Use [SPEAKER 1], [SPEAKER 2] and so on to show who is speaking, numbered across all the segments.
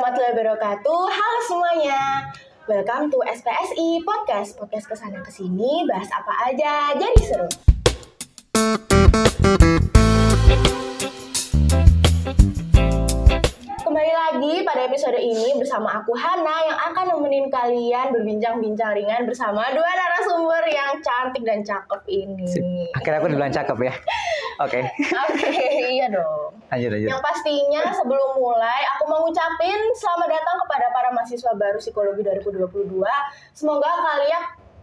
[SPEAKER 1] warahmatullahi wabarakatuh. Halo semuanya. Welcome to SPSI Podcast. Podcast kesana kesini bahas apa aja jadi seru. Kembali lagi pada episode ini bersama aku Hana yang akan nemenin kalian berbincang-bincang ringan bersama dua narasumber yang cantik dan cakep ini.
[SPEAKER 2] Akhirnya aku dibilang cakep ya. Oke,
[SPEAKER 1] iya dong.
[SPEAKER 2] Lanjut.
[SPEAKER 1] Yang pastinya sebelum mulai aku mau ngucapin selamat datang kepada para mahasiswa baru Psikologi 2022. Semoga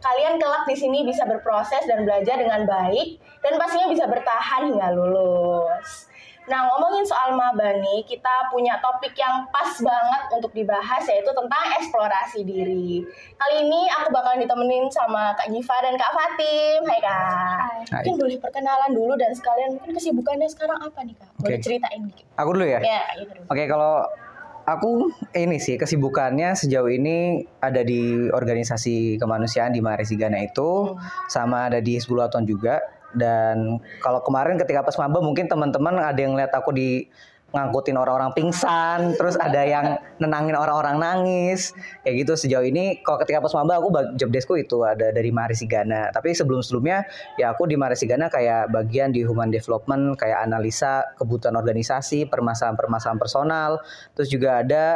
[SPEAKER 1] kalian kelak di sini bisa berproses dan belajar dengan baik dan pastinya bisa bertahan hingga lulus. Nah, ngomongin soal maba nih, kita punya topik yang pas banget untuk dibahas, yaitu tentang eksplorasi diri. Kali ini aku bakalan ditemenin sama Kak Giva dan Kak Fatim. Hai Kak.
[SPEAKER 2] Hai.
[SPEAKER 1] Mungkin boleh perkenalan dulu dan sekalian mungkin kesibukannya sekarang apa nih Kak? Boleh ceritain dikit.
[SPEAKER 2] Aku dulu ya?
[SPEAKER 1] Ya, gitu dulu.
[SPEAKER 2] Oke, kalau aku ini sih kesibukannya sejauh ini ada di organisasi kemanusiaan di Maresigana itu, sama ada di Hizbul-Waton juga. Dan kalau kemarin ketika pas maba mungkin teman-teman ada yang lihat aku di ngangkutin orang-orang pingsan, terus ada yang nenangin orang-orang nangis, kayak gitu. Sejauh ini kalau ketika pas maba aku job deskku itu ada dari Maresigana. Tapi sebelumnya ya aku di Maresigana kayak bagian di human development, kayak analisa kebutuhan organisasi, permasalahan personal. Terus juga ada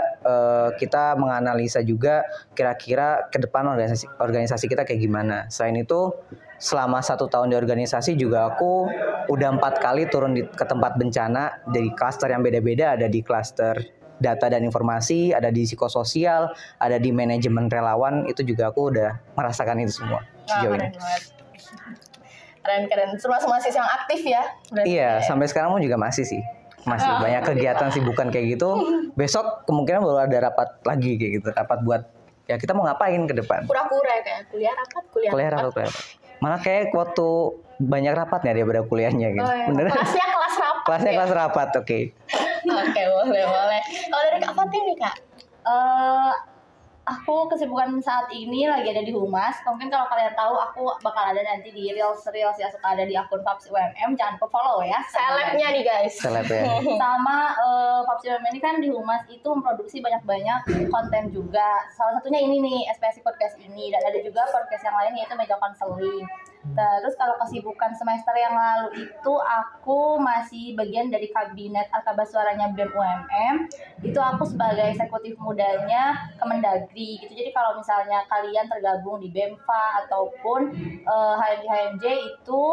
[SPEAKER 2] kita menganalisa juga kira-kira ke depan organisasi kita kayak gimana. Selain itu selama 1 tahun di organisasi juga aku udah 4 kali turun ke tempat bencana dari klaster yang beda-beda. Ada di klaster data dan informasi, ada di psikososial, ada di manajemen relawan. Itu juga aku udah merasakan itu semua sejauh ini.
[SPEAKER 1] Keren. Termasuk mahasiswa yang aktif ya?
[SPEAKER 2] Iya, sampai sekarang pun juga masih sih. Masih banyak kegiatan sibukan kayak gitu. Besok kemungkinan baru ada rapat lagi kayak gitu. Rapat buat ya kita mau ngapain ke depan.
[SPEAKER 1] Kura-kura kayak kuliah rapat.
[SPEAKER 2] Malah kayak waktu banyak rapatnya daripada kuliahnya gitu.
[SPEAKER 1] Oh, iya.
[SPEAKER 2] Bener?
[SPEAKER 1] Kelasnya kelas rapat.
[SPEAKER 2] Kelasnya kelas rapat, oke.
[SPEAKER 1] Oke, boleh. Kalau dari Kak Fatim nih Kak?
[SPEAKER 3] Aku kesibukan saat ini lagi ada di Humas. Mungkin kalau kalian tahu aku bakal ada nanti di Reels yang suka ada di akun Papsi UMM. Jangan lupa follow ya.
[SPEAKER 1] Selebnya nih guys.
[SPEAKER 2] Seleb ya.
[SPEAKER 3] Sama Papsi UMM ini kan di Humas itu memproduksi banyak konten juga. Salah satunya ini nih SPSI Podcast ini. Dan ada juga podcast yang lain yaitu Meja Konseling. Terus kalau kesibukan semester yang lalu itu aku masih bagian dari kabinet Arkaba Suaranya BEM UMM. Itu aku sebagai eksekutif mudanya Kemendagri gitu. Jadi kalau misalnya kalian tergabung di BEMFA ataupun HMJ itu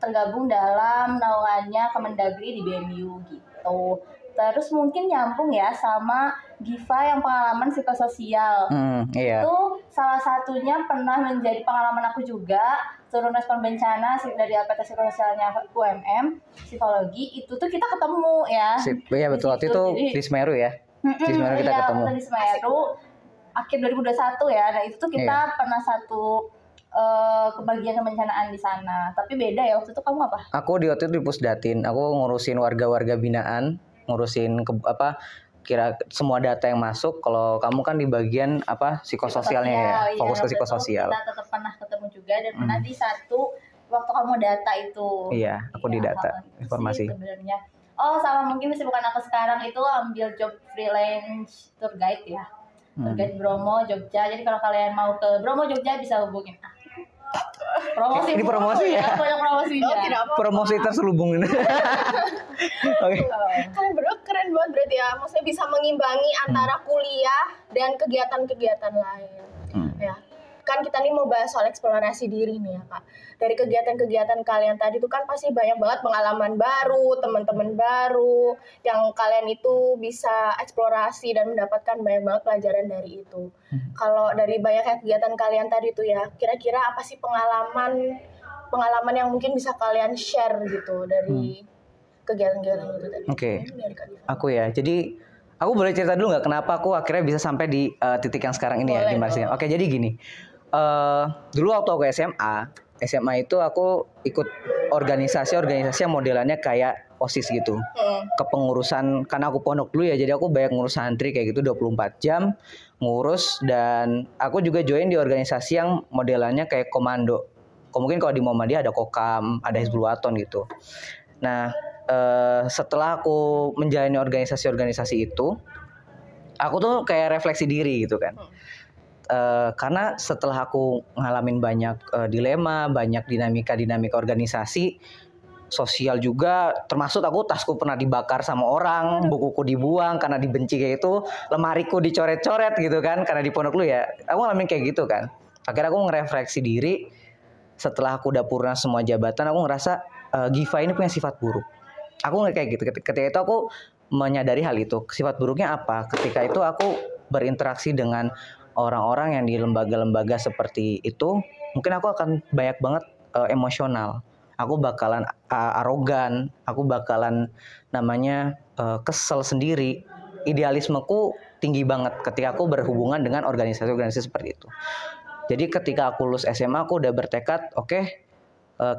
[SPEAKER 3] tergabung dalam naungannya Kemendagri di BMU gitu. Terus mungkin nyambung ya sama Giva yang pengalaman psikososial.
[SPEAKER 2] Iya.
[SPEAKER 3] Itu salah satunya pernah menjadi pengalaman aku juga. Turun respon bencana dari LPT psikososialnya UMM psikologi itu tuh kita ketemu ya.
[SPEAKER 2] Iya betul, waktu itu di Semeru ya. Di Semeru kita ketemu.
[SPEAKER 3] Di Semeru akhir 2021 ya. Nah itu tuh kita pernah satu kebagian kebencanaan di sana. Tapi beda ya, waktu itu kamu apa?
[SPEAKER 2] Aku waktu itu di Pusdatin. Aku ngurusin warga-warga binaan, ngurusin kira semua data yang masuk. Kalau kamu kan di bagian psikososialnya ya, fokus ke psikososial.
[SPEAKER 3] Kita tetap pernah ketemu juga dan pernah di satu waktu kamu data itu.
[SPEAKER 2] Iya, aku di data informasi.
[SPEAKER 3] Sebenarnya. Oh, sama mungkin kesibukan aku sekarang itu ambil job freelance tour guide ya. Tour guide Bromo, Jogja. Jadi kalau kalian mau ke Bromo, Jogja bisa hubungin aku. Promosi.
[SPEAKER 2] Ini promosi ya?
[SPEAKER 3] Banyak promosinya.
[SPEAKER 1] Oh, tidak apa-apa.
[SPEAKER 2] Promosi terselubung ini. Oke.
[SPEAKER 1] Kalian berdua keren banget berarti ya. Maksudnya bisa mengimbangi antara kuliah dan kegiatan-kegiatan lain. Ya. Kan kita nih mau bahas soal eksplorasi diri nih ya Kak. Dari kegiatan-kegiatan kalian tadi tuh kan pasti banyak banget pengalaman baru, teman-teman baru yang kalian itu bisa eksplorasi dan mendapatkan banyak banget pelajaran dari itu. Kalau dari banyaknya kegiatan kalian tadi tuh ya, kira-kira apa sih pengalaman yang mungkin bisa kalian share gitu dari kegiatan-kegiatan itu tadi?
[SPEAKER 2] Oke. Aku ya. Jadi aku boleh cerita dulu nggak kenapa aku akhirnya bisa sampai di titik yang sekarang ini ya di Maresigana. Oke, jadi gini. Dulu waktu aku SMA itu aku ikut organisasi yang modelannya kayak OSIS gitu. Kepengurusan, karena aku pondok dulu ya, jadi aku banyak ngurus santri kayak gitu 24 jam ngurus. Dan aku juga join di organisasi yang modelannya kayak komando. Mungkin kalau di Muhammadiyah ada Kokam, ada Hizbul-Waton gitu. Nah, setelah aku menjalani organisasi-organisasi itu, aku tuh kayak refleksi diri gitu kan. Karena setelah aku ngalamin banyak dilema, banyak dinamika organisasi, sosial juga, termasuk tasku pernah dibakar sama orang, bukuku dibuang karena dibenci kayak itu, lemariku dicoret-coret gitu kan, karena di pondok lu ya, aku ngalamin kayak gitu kan. Akhirnya aku ngerefleksi diri, setelah aku udah purna semua jabatan, aku ngerasa Giva ini punya sifat buruk. Aku nggak kayak gitu. Ketika itu aku menyadari hal itu. Sifat buruknya apa? Ketika itu aku berinteraksi dengan orang-orang yang di lembaga-lembaga seperti itu, mungkin aku akan banyak banget emosional. Aku bakalan arogan, aku bakalan kesel sendiri. Idealismeku tinggi banget ketika aku berhubungan dengan organisasi-organisasi seperti itu. Jadi ketika aku lulus SMA, aku udah bertekad,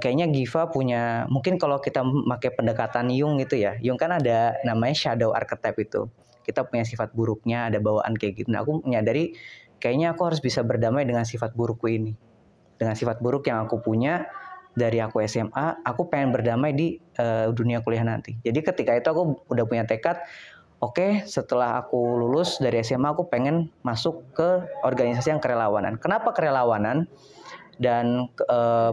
[SPEAKER 2] kayaknya Giva punya, mungkin kalau kita pakai pendekatan Jung gitu ya, Jung kan ada namanya shadow archetype itu. Kita punya sifat buruknya, ada bawaan kayak gitu. Nah, aku menyadari kayaknya aku harus bisa berdamai dengan sifat burukku ini. Dengan sifat buruk yang aku punya dari aku SMA, aku pengen berdamai di dunia kuliah nanti. Jadi ketika itu aku udah punya tekad, setelah aku lulus dari SMA, aku pengen masuk ke organisasi yang kerelawanan. Kenapa kerelawanan? Dan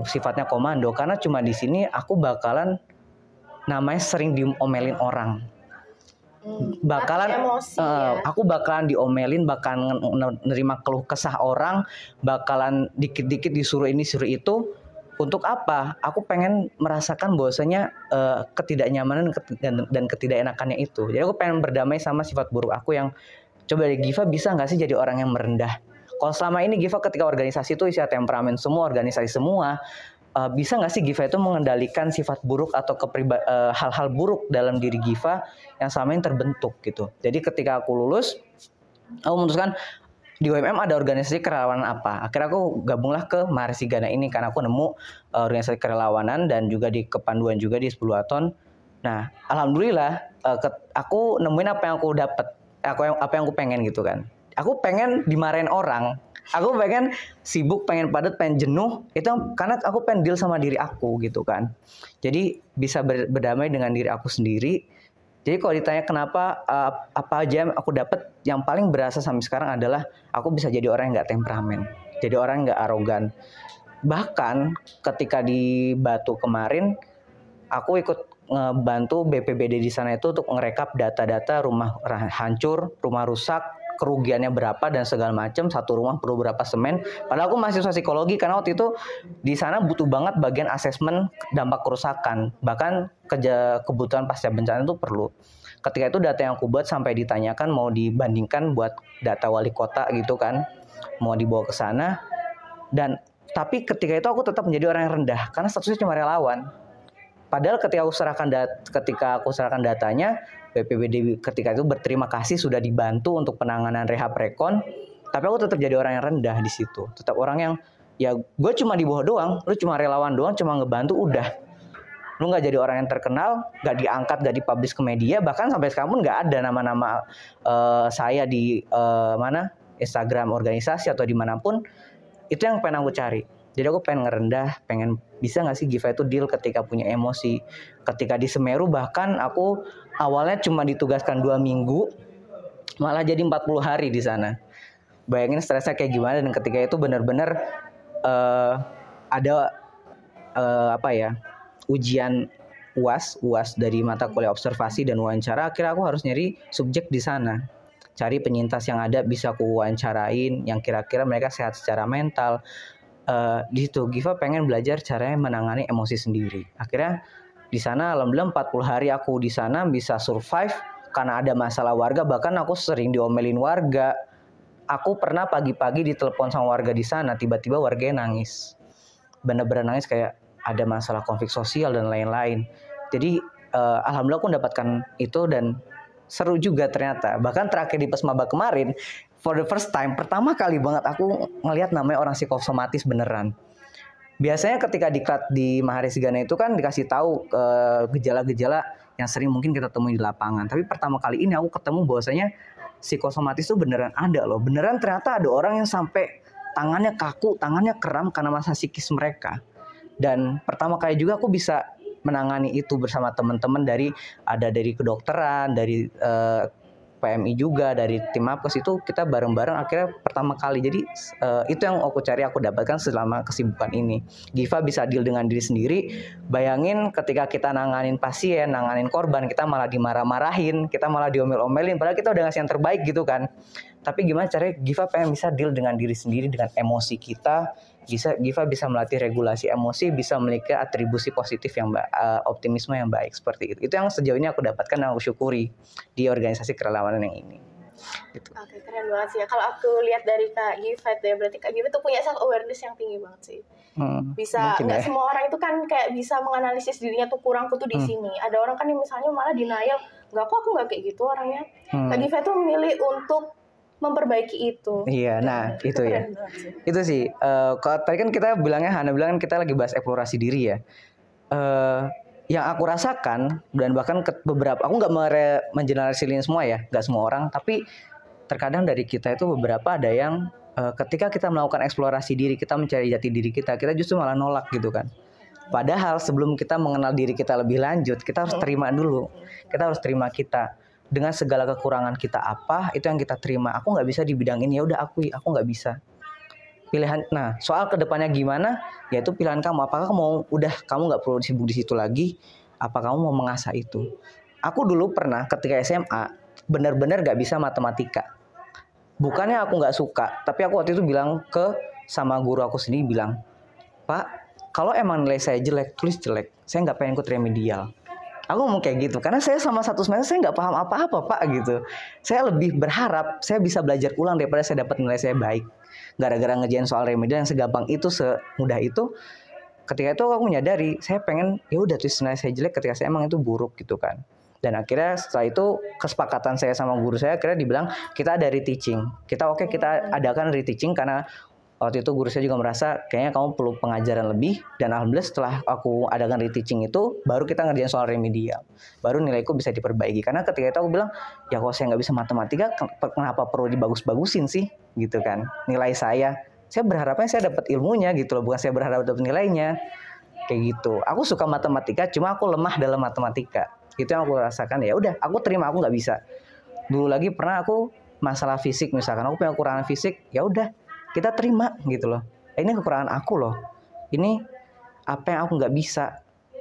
[SPEAKER 2] sifatnya komando, karena cuma di sini aku bakalan sering diomelin orang. Aku bakalan diomelin, bakalan nerima keluh kesah orang, bakalan dikit-dikit disuruh ini suruh itu. Untuk apa? Aku pengen merasakan bahwasanya ketidaknyamanan dan ketidakenakannya itu. Jadi aku pengen berdamai sama sifat buruk aku yang coba deh, Giva bisa nggak sih jadi orang yang merendah? Kalau selama ini Giva ketika organisasi itu isi temperamen semua, organisasi semua, bisa nggak sih Giva itu mengendalikan sifat buruk atau hal-hal buruk dalam diri Giva yang selama ini terbentuk gitu. Jadi ketika aku lulus, aku memutuskan di UMM ada organisasi kerelawanan apa. Akhirnya aku gabunglah ke Maharishi Gana ini karena aku nemu organisasi kerelawanan dan juga di kepanduan juga di 10 Waton. Nah, alhamdulillah aku nemuin apa yang aku dapat, apa yang aku pengen gitu kan. Aku pengen dimarahin orang, aku pengen sibuk, pengen padat, pengen jenuh, itu karena aku pengen deal sama diri aku gitu kan. Jadi bisa berdamai dengan diri aku sendiri. Jadi kalau ditanya kenapa apa aja yang aku dapat, yang paling berasa sampai sekarang adalah aku bisa jadi orang yang nggak temperamen, jadi orang yang nggak arogan. Bahkan ketika di Batu kemarin, aku ikut ngebantu BPBD di sana itu untuk ngerekap data-data rumah hancur, rumah rusak, kerugiannya berapa dan segala macam, satu rumah perlu berapa semen. Padahal aku mahasiswa psikologi, karena waktu itu di sana butuh banget bagian asesmen dampak kerusakan, bahkan kebutuhan pasca bencana itu perlu. Ketika itu data yang aku buat sampai ditanyakan mau dibandingkan buat data wali kota gitu kan, mau dibawa ke sana. Dan tapi ketika itu aku tetap menjadi orang yang rendah karena statusnya cuma relawan. Padahal ketika aku serahkan datanya, BPBD ketika itu berterima kasih sudah dibantu untuk penanganan rehab rekon, tapi aku tetap jadi orang yang rendah di situ. Tetap orang yang, ya gue cuma di bawah doang, lu cuma relawan doang, cuma ngebantu udah. Lu nggak jadi orang yang terkenal, nggak diangkat, nggak dipublish ke media, bahkan sampai sekarang pun nggak ada nama-nama saya di Instagram organisasi atau dimanapun. Itu yang pengen aku cari. Jadi aku pengen ngerendah, pengen bisa nggak sih Giva itu deal ketika punya emosi. Ketika di Semeru bahkan aku awalnya cuma ditugaskan 2 minggu, malah jadi 40 hari di sana. Bayangin stresnya kayak gimana, dan ketika itu benar-benar ada ujian UAS dari mata kuliah observasi dan wawancara. Akhirnya aku harus nyari subjek di sana. Cari penyintas yang ada bisa aku wawancarain, yang kira-kira mereka sehat secara mental. Di situ Giva pengen belajar caranya menangani emosi sendiri. Akhirnya di sana alhamdulillah 40 hari aku di sana bisa survive karena ada masalah warga, bahkan aku sering diomelin warga. Aku pernah pagi-pagi ditelepon sama warga di sana, tiba-tiba warganya nangis. Benar-benar nangis kayak ada masalah konflik sosial dan lain-lain. Jadi alhamdulillah aku mendapatkan itu dan seru juga ternyata. Bahkan terakhir di Pesmaba kemarin, for the first time, pertama kali banget aku ngelihat namanya orang psikosomatis beneran. Biasanya ketika di Maharishi Gana itu kan dikasih tahu gejala-gejala yang sering mungkin kita temui di lapangan. Tapi pertama kali ini aku ketemu bahwasanya psikosomatis itu beneran ada loh. Beneran ternyata ada orang yang sampai tangannya kaku, tangannya kram karena masalah psikis mereka. Dan pertama kali juga aku bisa menangani itu bersama teman-teman dari kedokteran, dari PMI juga, dari tim Mapkes itu kita bareng-bareng akhirnya pertama kali. Jadi itu yang aku cari, aku dapatkan selama kesibukan ini. Giva bisa deal dengan diri sendiri. Bayangin ketika kita nanganin pasien, nanganin korban, kita malah dimarah-marahin, kita malah diomel-omelin, padahal kita udah ngasih yang terbaik gitu kan. Tapi gimana caranya Giva pengen bisa deal dengan diri sendiri, dengan emosi kita. Giva bisa melatih regulasi emosi, bisa memiliki atribusi positif yang optimisme yang baik seperti itu. Itu yang sejauh ini aku dapatkan dan aku syukuri di organisasi kerelawanan yang ini. Gitu.
[SPEAKER 1] Oke, keren banget sih ya. Kalau aku lihat dari Kak Giva ya, berarti Kak Giva tuh punya self awareness yang tinggi banget sih. Bisa, nggak semua orang itu kan kayak bisa menganalisis dirinya tuh kurangku tuh di sini. Ada orang kan yang misalnya malah denial, nggak kok aku nggak kayak gitu orangnya. Kak Giva tuh memilih untuk memperbaiki itu.
[SPEAKER 2] Iya, nah itu ya. Itu sih. Kalau tadi kan kita bilangnya, Hana bilang kan kita lagi bahas eksplorasi diri ya. Yang aku rasakan dan bahkan beberapa, aku nggak mengeneralisirkan semua ya, nggak semua orang, tapi terkadang dari kita itu beberapa ada yang ketika kita melakukan eksplorasi diri, kita mencari jati diri kita justru malah nolak gitu kan. Padahal sebelum kita mengenal diri kita lebih lanjut, kita harus terima dulu. Kita harus terima kita. Dengan segala kekurangan kita apa, itu yang kita terima. Aku nggak bisa di bidang ini, ya udah akui, aku nggak bisa. Pilihan, nah soal kedepannya gimana, ya itu pilihan kamu. Apakah kamu nggak perlu sibuk di situ lagi? Apa kamu mau mengasah itu? Aku dulu pernah ketika SMA benar-benar nggak bisa matematika. Bukannya aku nggak suka, tapi aku waktu itu bilang sama guru aku sendiri, bilang, Pak, kalau emang nilai saya jelek, tulis jelek. Saya nggak pengen ikut remedial. Aku ngomong kayak gitu, karena saya sama satu semester saya nggak paham apa-apa Pak gitu. Saya lebih berharap saya bisa belajar ulang daripada saya dapat nilai saya baik. Gara-gara ngerjain soal remedial yang segampang itu, semudah itu. Ketika itu aku menyadari, saya pengen ya udah tulis nilai saya jelek ketika saya emang itu buruk gitu kan. Dan akhirnya setelah itu kesepakatan saya sama guru saya, akhirnya dibilang kita ada reteaching. Kita adakan reteaching karena waktu itu guru saya juga merasa kayaknya kamu perlu pengajaran lebih, dan alhamdulillah setelah aku adakan reteaching itu baru kita ngerjain soal remedial, baru nilaiku bisa diperbaiki. Karena ketika itu aku bilang, ya kalau saya nggak bisa matematika, kenapa perlu dibagus-bagusin sih gitu kan nilai saya berharapnya saya dapat ilmunya gitu loh, bukan saya berharap dapat nilainya kayak gitu. Aku suka matematika, cuma aku lemah dalam matematika, itu yang aku rasakan. Ya udah, aku terima aku nggak bisa. Dulu lagi pernah aku masalah fisik, misalkan aku punya kekurangan fisik, ya udah kita terima gitu loh. Ini kekurangan aku loh. Ini apa yang aku nggak bisa,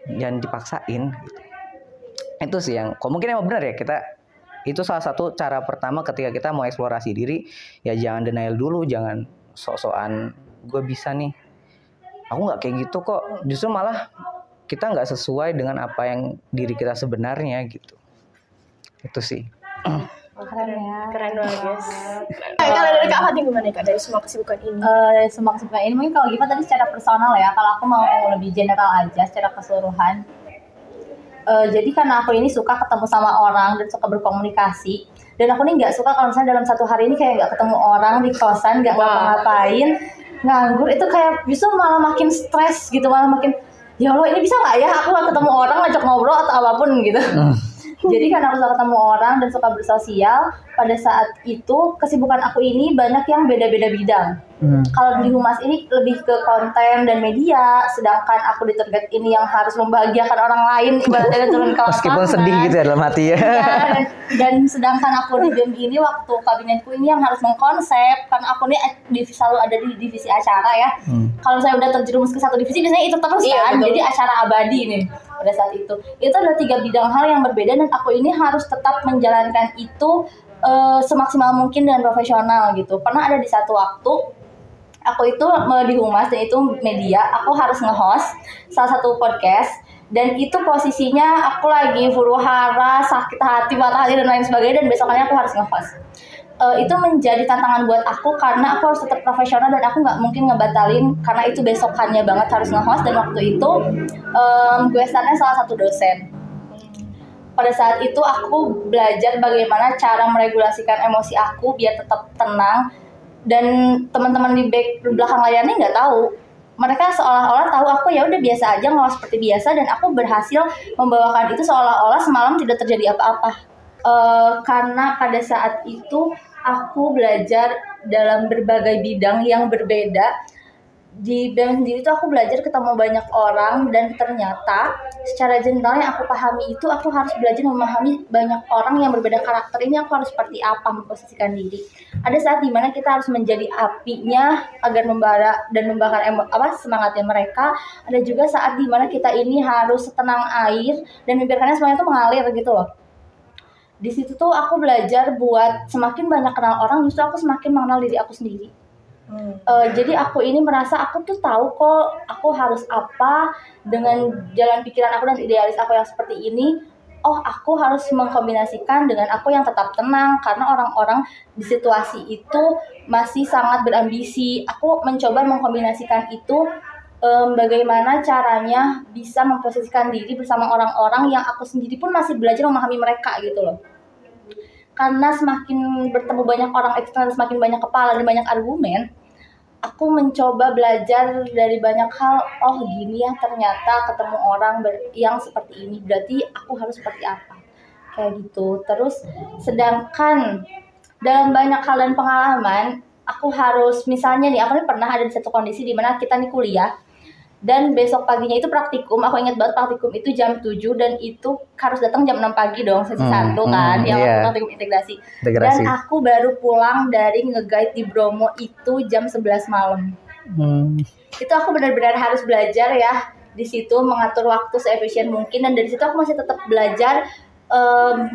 [SPEAKER 2] jangan dipaksain. Gitu. Itu sih yang mungkin emang benar ya, itu salah satu cara pertama ketika kita mau eksplorasi diri. Ya jangan denial dulu, jangan sok-sokan gue bisa nih. Aku nggak kayak gitu kok. Justru malah kita nggak sesuai dengan apa yang diri kita sebenarnya gitu. Itu sih.
[SPEAKER 1] Keren banget guys. Kalau dari Kak Fatih gimana Kak, dari semua kesibukan ini?
[SPEAKER 3] Dari semua kesibukan ini mungkin kalau Giva tadi secara personal ya, kalau aku mau lebih general aja secara keseluruhan. Jadi karena aku ini suka ketemu sama orang dan suka berkomunikasi, dan aku ini nggak suka kalau misalnya dalam satu hari ini kayak nggak ketemu orang di kosan, nggak ngapa-ngapain, nganggur, itu kayak justru malah makin stres gitu, malah makin ya Allah ini bisa nggak ya aku nggak ketemu orang, ngajak ngobrol atau apapun gitu. Jadi karena aku suka ketemu orang dan suka bersosial, pada saat itu kesibukan aku ini banyak yang beda-beda bidang. Kalau di Humas ini lebih ke konten dan media, sedangkan aku di target ini yang harus membahagiakan orang lain, ibaratnya turun ke lapangan.
[SPEAKER 2] Meskipun sedih gitu ya dalam hati ya.
[SPEAKER 3] Dan sedangkan aku di BEM ini, waktu kabinetku ini yang harus mengkonsep, karena aku ini selalu ada di divisi acara ya. Kalau saya udah terjerumus ke satu divisi, biasanya itu terus kan, jadi acara abadi nih. Pada saat itu ada 3 bidang hal yang berbeda, dan aku ini harus tetap menjalankan itu semaksimal mungkin dan profesional gitu. Pernah ada di satu waktu aku itu di Humas, dan itu media, aku harus nge-host salah satu podcast, dan itu posisinya aku lagi huru hara, sakit hati, patah hati dan lain sebagainya, dan besokannya aku harus nge-host. Itu menjadi tantangan buat aku karena aku harus tetap profesional, dan aku nggak mungkin ngebatalin karena itu besokannya banget harus nge-host. Dan waktu itu gue startnya salah satu dosen. Pada saat itu aku belajar bagaimana cara meregulasikan emosi aku biar tetap tenang, dan teman-teman di belakang layarnya nggak tahu. Mereka seolah-olah tahu aku ya udah biasa aja, ngelos seperti biasa, dan aku berhasil membawakan itu seolah-olah semalam tidak terjadi apa-apa. Karena pada saat itu aku belajar dalam berbagai bidang yang berbeda, di BEM sendiri tuh aku belajar ketemu banyak orang, dan ternyata secara general yang aku pahami itu aku harus belajar memahami banyak orang yang berbeda karakter. Ini aku harus seperti apa memposisikan diri. Ada saat dimana kita harus menjadi apinya agar membara dan membakar semangatnya mereka. Ada juga saat dimana kita ini harus setenang air dan membiarkannya semuanya itu mengalir gitu loh. Di situ tuh aku belajar buat semakin banyak kenal orang, justru aku semakin mengenal diri aku sendiri. Jadi aku ini merasa aku tuh tahu kok aku harus apa dengan jalan pikiran aku dan idealis aku yang seperti ini. Oh, aku harus mengkombinasikan dengan aku yang tetap tenang, karena orang-orang di situasi itu masih sangat berambisi. Aku mencoba mengkombinasikan itu, bagaimana caranya bisa memposisikan diri bersama orang-orang yang aku sendiri pun masih belajar memahami mereka gitu loh. Karena semakin bertemu banyak orang eksternal, semakin banyak kepala dan banyak argumen, aku mencoba belajar dari banyak hal. Oh gini ya, ternyata ketemu orang yang seperti ini, berarti aku harus seperti apa, kayak gitu. Terus sedangkan dalam banyak hal dan pengalaman, aku harus, misalnya nih, aku nih pernah ada di satu kondisi di mana kita nih kuliah, dan besok paginya itu praktikum. Aku ingat banget praktikum itu jam 7, dan itu harus datang jam 6 pagi dong, sesi 1 kan, yang waktu praktikum integrasi. Dan aku baru pulang dari nge-guide di Bromo itu jam 11 malam. Itu aku benar-benar harus belajar ya di situ, mengatur waktu seefisien mungkin, dan dari situ aku masih tetap belajar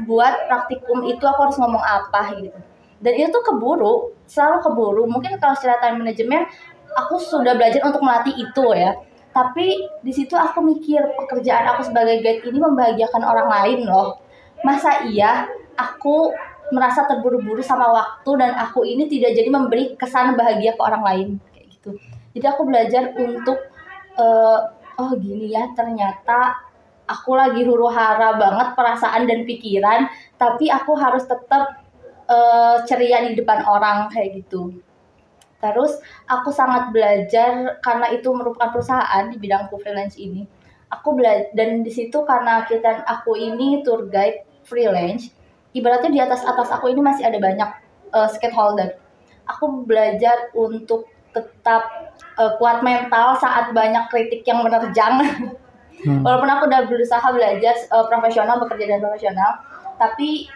[SPEAKER 3] buat praktikum itu aku harus ngomong apa gitu. Dan itu tuh keburu, selalu keburu. Mungkin kalau secara time management aku sudah belajar untuk melatih itu ya. Tapi di situ aku mikir, pekerjaan aku sebagai guide ini membahagiakan orang lain loh. Masa iya aku merasa terburu-buru sama waktu dan aku ini tidak jadi memberi kesan bahagia ke orang lain kayak gitu. Jadi aku belajar untuk oh gini ya, ternyata aku lagi huru-hara banget perasaan dan pikiran, tapi aku harus tetap ceria di depan orang kayak gitu. Terus aku sangat belajar karena itu merupakan perusahaan di bidangku freelance ini. Aku belajar, dan di situ karena aku ini tour guide freelance, ibaratnya di atas aku ini masih ada banyak stakeholder. Aku belajar untuk tetap kuat mental saat banyak kritik yang menerjang. Walaupun aku udah berusaha belajar profesional, bekerja dengan profesional, tapi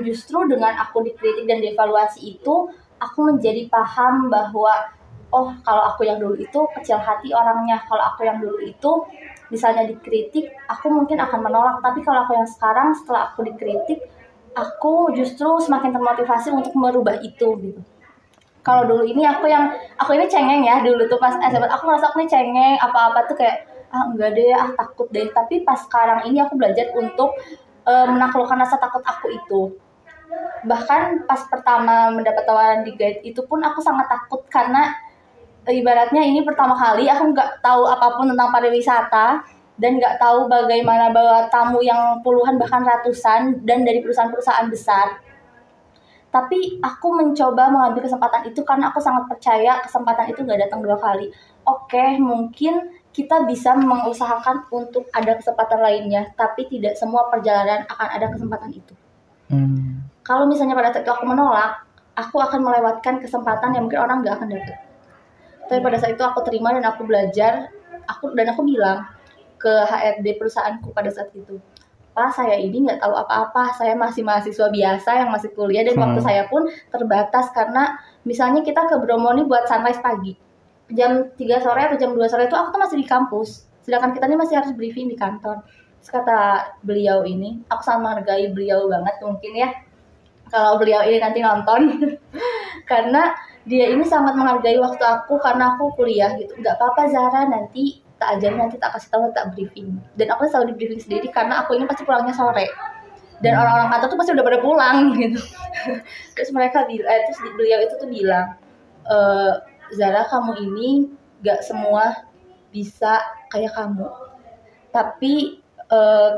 [SPEAKER 3] justru dengan aku dikritik dan dievaluasi itu, aku menjadi paham bahwa oh, kalau aku yang dulu itu kecil hati orangnya, kalau aku yang dulu itu misalnya dikritik, aku mungkin akan menolak. Tapi kalau aku yang sekarang, setelah aku dikritik, aku justru semakin termotivasi untuk merubah itu gitu. Kalau dulu ini aku ini cengeng ya, dulu tuh pas SMA aku merasa aku ini cengeng, apa-apa tuh kayak enggak deh, takut deh. Tapi pas sekarang ini aku belajar untuk menaklukkan rasa takut aku itu. Bahkan pas pertama mendapat tawaran di guide itu pun aku sangat takut, karena ibaratnya ini pertama kali aku nggak tahu apapun tentang pariwisata dan nggak tahu bagaimana bawa tamu yang puluhan bahkan ratusan dan dari perusahaan-perusahaan besar. Tapi aku mencoba mengambil kesempatan itu karena aku sangat percaya kesempatan itu nggak datang 2 kali. Oke, mungkin kita bisa mengusahakan untuk ada kesempatan lainnya, tapi tidak semua perjalanan akan ada kesempatan itu. Kalau misalnya pada saat itu aku menolak, aku akan melewatkan kesempatan yang mungkin orang nggak akan dapat. Tapi pada saat itu aku terima dan aku belajar, aku bilang ke HRD perusahaanku pada saat itu, Pak, saya ini nggak tahu apa-apa, saya masih mahasiswa biasa yang masih kuliah, dan waktu saya pun terbatas karena misalnya kita ke Bromo nih buat sunrise pagi, jam 3 sore atau jam 2 sore itu aku tuh masih di kampus, sedangkan kita nih masih harus briefing di kantor. Terus kata beliau ini, aku sangat menghargai beliau banget mungkin ya, kalau beliau ini nanti nonton, karena dia ini sangat menghargai waktu aku karena aku kuliah gitu. Nggak apa-apa Zara, nanti tak ajarin, nanti tak kasih tahu, tak briefing. Dan aku selalu di briefing sendiri karena aku ini pasti pulangnya sore. Dan orang-orang kantor tuh pasti udah pada pulang gitu. Terus beliau itu tuh bilang, Zara, kamu ini nggak semua bisa kayak kamu. Tapi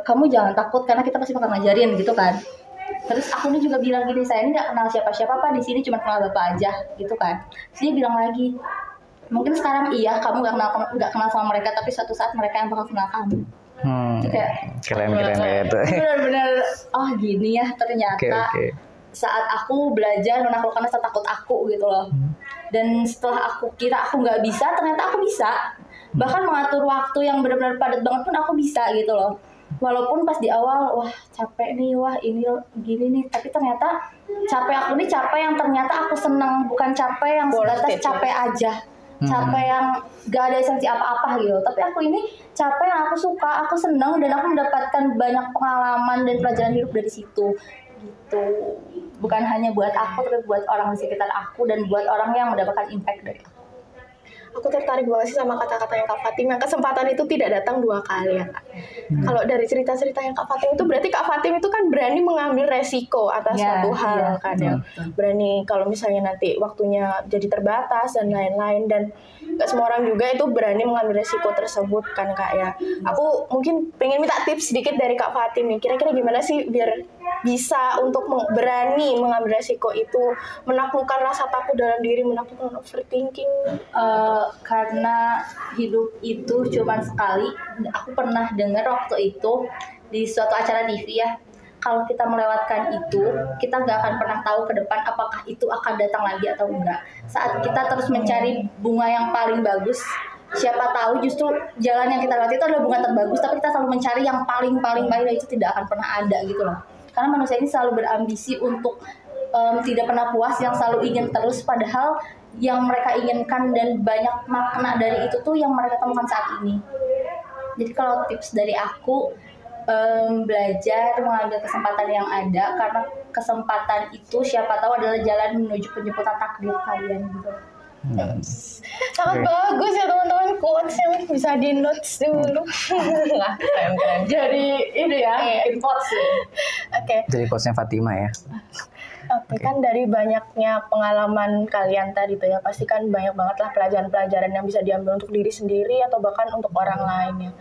[SPEAKER 3] kamu jangan takut karena kita pasti bakal ngajarin gitu kan. Terus aku ini juga bilang gini, saya ini nggak kenal siapa-siapa Pak, di sini cuma kenal Bapak aja gitu kan. Terus dia bilang lagi, mungkin sekarang iya kamu nggak kenal sama mereka, tapi suatu saat mereka yang bakal kenal kamu. Itu kayak
[SPEAKER 2] keren itu.
[SPEAKER 3] Benar-benar oh gini ya ternyata.
[SPEAKER 2] Okay.
[SPEAKER 3] saat aku belajar menaklukkan rasa takut aku gitu loh. Dan setelah aku kira aku nggak bisa, ternyata aku bisa. Bahkan mengatur waktu yang benar-benar padat banget pun aku bisa gitu loh. Walaupun pas di awal, wah capek nih, wah ini gini nih. Tapi ternyata capek aku ini capek yang ternyata aku senang. Bukan capek yang sebatas capek aja. Capek yang gak ada esensi apa-apa gitu. Tapi aku ini capek yang aku suka, aku senang. Dan aku mendapatkan banyak pengalaman dan pelajaran hidup dari situ gitu. Bukan hanya buat aku, tapi buat orang di sekitar aku dan buat orang yang mendapatkan impact dari aku.
[SPEAKER 1] Aku tertarik banget sih sama kata-katanya Kak Fatim, yang kesempatan itu tidak datang 2 kali ya Kak. Kalau dari cerita-cerita yang Kak Fatim itu berarti Kak Fatim itu kan berani mengambil resiko atas suatu hal kan ya. Berani kalau misalnya nanti waktunya jadi terbatas dan lain-lain, dan gak semua orang juga itu berani mengambil resiko tersebut kan Kak ya. Aku mungkin pengen minta tips sedikit dari Kak Fatim nih, kira-kira gimana sih biar bisa untuk berani mengambil resiko itu, menaklukkan rasa takut dalam diri, menaklukkan overthinking.
[SPEAKER 3] Karena hidup itu cuma sekali. Aku pernah dengar waktu itu di suatu acara TV ya, kalau kita melewatkan itu, kita nggak akan pernah tahu ke depan apakah itu akan datang lagi atau enggak. Saat kita terus mencari bunga yang paling bagus, siapa tahu justru jalan yang kita lewati itu adalah bunga terbagus, tapi kita selalu mencari yang paling itu tidak akan pernah ada gitu loh. Karena manusia ini selalu berambisi untuk tidak pernah puas, yang selalu ingin terus, padahal yang mereka inginkan dan banyak makna dari itu tuh yang mereka temukan saat ini. Jadi kalau tips dari aku, belajar mengambil kesempatan yang ada, karena kesempatan itu siapa tahu adalah jalan menuju penjemputan takdir kalian gitu.
[SPEAKER 1] Sangat bagus ya teman-teman, quotes yang bisa di notes dulu. Keren.
[SPEAKER 3] Jadi ini ya, quotes ya.
[SPEAKER 1] Oke.
[SPEAKER 2] Jadi quotesnya Fatima ya.
[SPEAKER 1] Oke, kan dari banyaknya pengalaman kalian tadi tuh ya, pasti kan banyak banget lah pelajaran-pelajaran yang bisa diambil untuk diri sendiri atau bahkan untuk orang lain ya.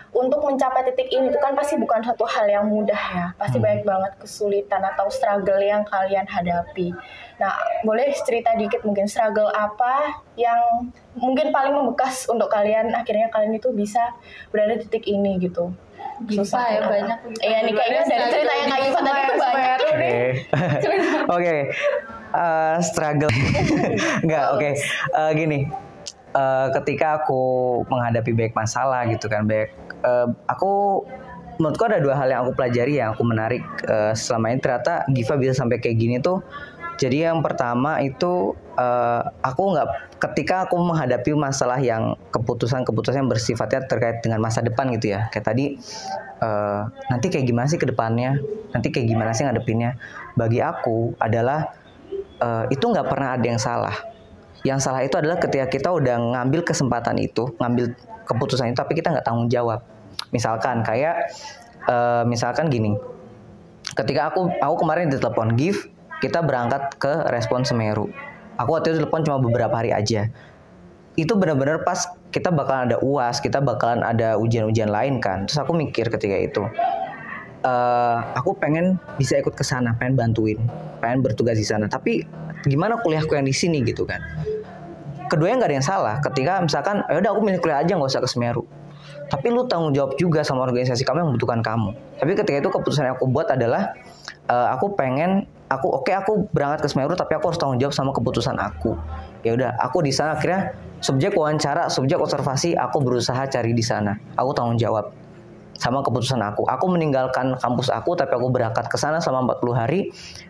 [SPEAKER 1] Untuk mencapai titik ini tuh kan pasti bukan satu hal yang mudah ya. Pasti banyak banget kesulitan atau struggle yang kalian hadapi. Nah, boleh cerita dikit mungkin struggle apa yang mungkin paling membekas untuk kalian, akhirnya kalian itu bisa berada di titik ini gitu.
[SPEAKER 3] Susah ya, banyak.
[SPEAKER 1] Iya nih kayaknya dari cerita yang Kak Giva tadi tuh banyak.
[SPEAKER 2] Oke. Struggle. Enggak, oke. Gini. Ketika aku menghadapi banyak masalah gitu kan, aku menurutku ada 2 hal yang aku pelajari, yang aku menarik selama ini. Ternyata Giva bisa sampai kayak gini tuh. Jadi yang pertama itu ketika aku menghadapi masalah yang keputusan yang bersifatnya terkait dengan masa depan gitu ya. Kayak tadi nanti kayak gimana sih ke depannya? Nanti kayak gimana sih ngadepinnya? Bagi aku adalah itu nggak pernah ada yang salah. Yang salah itu adalah ketika kita udah ngambil kesempatan itu, ngambil keputusan itu, tapi kita nggak tanggung jawab. Misalkan misalkan gini, ketika aku kemarin ditelepon, kita berangkat ke Respon Semeru. Aku waktu itu telepon cuma beberapa hari aja. Itu benar-benar pas kita bakalan ada UAS, kita bakalan ada ujian-ujian lain kan. Terus aku mikir ketika itu, aku pengen bisa ikut ke sana, pengen bantuin, pengen bertugas di sana. Tapi gimana kuliahku yang di sini gitu kan? Keduanya nggak ada yang salah. Ketika misalkan, ya udah aku milih kuliah aja, nggak usah ke Semeru. Tapi lu tanggung jawab juga sama organisasi kamu yang membutuhkan kamu. Tapi ketika itu keputusan yang aku buat adalah aku berangkat ke Semeru, tapi aku harus tanggung jawab sama keputusan aku. Ya udah, aku di sana akhirnya subjek wawancara, subjek observasi, aku berusaha cari di sana. Aku tanggung jawab sama keputusan aku. Aku meninggalkan kampus aku, tapi aku berangkat ke sana selama 40 hari.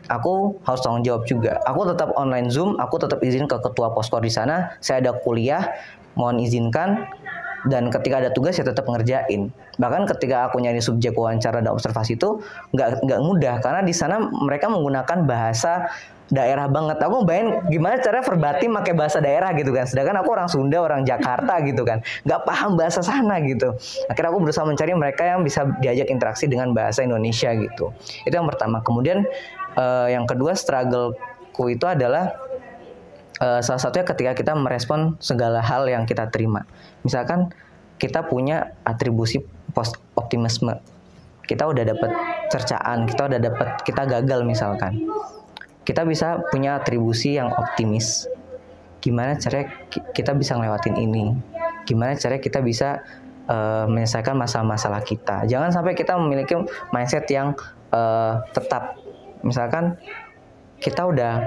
[SPEAKER 2] Aku harus tanggung jawab juga. Aku tetap online Zoom, aku tetap izin ke ketua poskor di sana. Saya ada kuliah, mohon izinkan. Dan ketika ada tugas saya tetap ngerjain. Bahkan ketika aku nyari subjek wawancara dan observasi itu nggak mudah, karena di sana mereka menggunakan bahasa daerah banget. Aku bayangin gimana cara verbatim pakai bahasa daerah gitu kan. Sedangkan aku orang Sunda, orang Jakarta gitu kan, nggak paham bahasa sana gitu. Akhirnya aku berusaha mencari mereka yang bisa diajak interaksi dengan bahasa Indonesia gitu. Itu yang pertama. Kemudian yang kedua, struggleku itu adalah salah satunya ketika kita merespon segala hal yang kita terima. Misalkan kita punya atribusi optimisme, kita udah dapat cercaan, kita gagal misalkan, kita bisa punya atribusi yang optimis. Gimana caranya kita bisa ngelewatin ini? Gimana caranya kita bisa menyelesaikan masalah-masalah kita? Jangan sampai kita memiliki mindset yang tetap, misalkan kita udah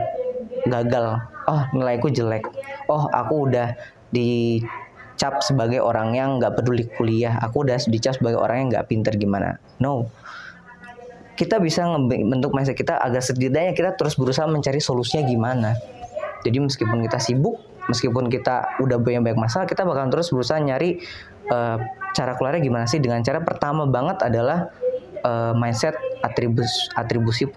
[SPEAKER 2] gagal, oh nilaiku jelek, oh aku udah dicap sebagai orang yang nggak peduli kuliah, aku udah dicap sebagai orang yang nggak pinter gimana. No, kita bisa membentuk mindset kita agar setidaknya kita terus berusaha mencari solusinya gimana. Jadi meskipun kita sibuk, meskipun kita udah banyak masalah, kita bakalan terus berusaha nyari cara keluarnya gimana sih. Dengan cara pertama banget adalah mindset atribusi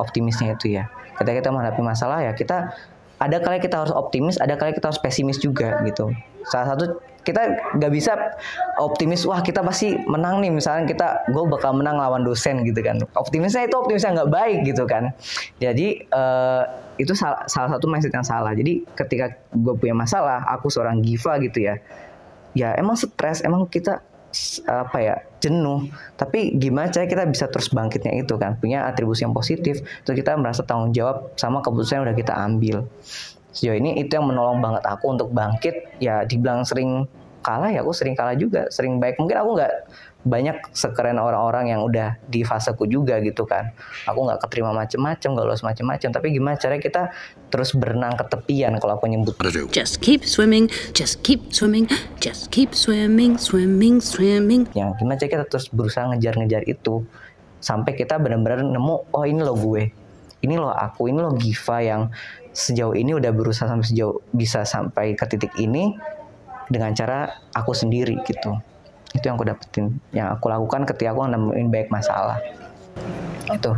[SPEAKER 2] optimisnya itu ya. Ketika kita menghadapi masalah ya kita, ada kali kita harus optimis, ada kali kita harus pesimis juga gitu. Salah satu, kita nggak bisa optimis, wah kita pasti menang nih, misalnya gue bakal menang lawan dosen gitu kan. Optimisnya itu optimisnya nggak baik gitu kan. Jadi itu salah satu mindset yang salah. Jadi ketika gue punya masalah, aku seorang Giva gitu ya emang stres, emang kita jenuh, tapi gimana cara kita bisa terus bangkitnya itu kan, punya atribusi yang positif, terus kita merasa tanggung jawab sama keputusan yang udah kita ambil. Sejauh ini itu yang menolong banget aku untuk bangkit. Ya dibilang sering kalah, ya aku sering kalah juga, sering baik. Mungkin aku nggak banyak sekeren orang-orang yang udah di faseku juga gitu kan. Aku nggak keterima macem-macem, nggak lolos macem-macem. Tapi gimana caranya kita terus berenang ke tepian, kalau aku nyebut.
[SPEAKER 4] Just keep swimming, just keep swimming, just keep swimming, swimming, swimming.
[SPEAKER 2] Ya gimana caranya kita terus berusaha ngejar-ngejar itu sampai kita benar-benar nemu, oh ini loh gue, ini loh aku, ini loh Giva yang sejauh ini udah berusaha bisa sampai ke titik ini dengan cara aku sendiri gitu. Itu yang aku dapetin, yang aku lakukan ketika aku nemuin banyak masalah. Itu.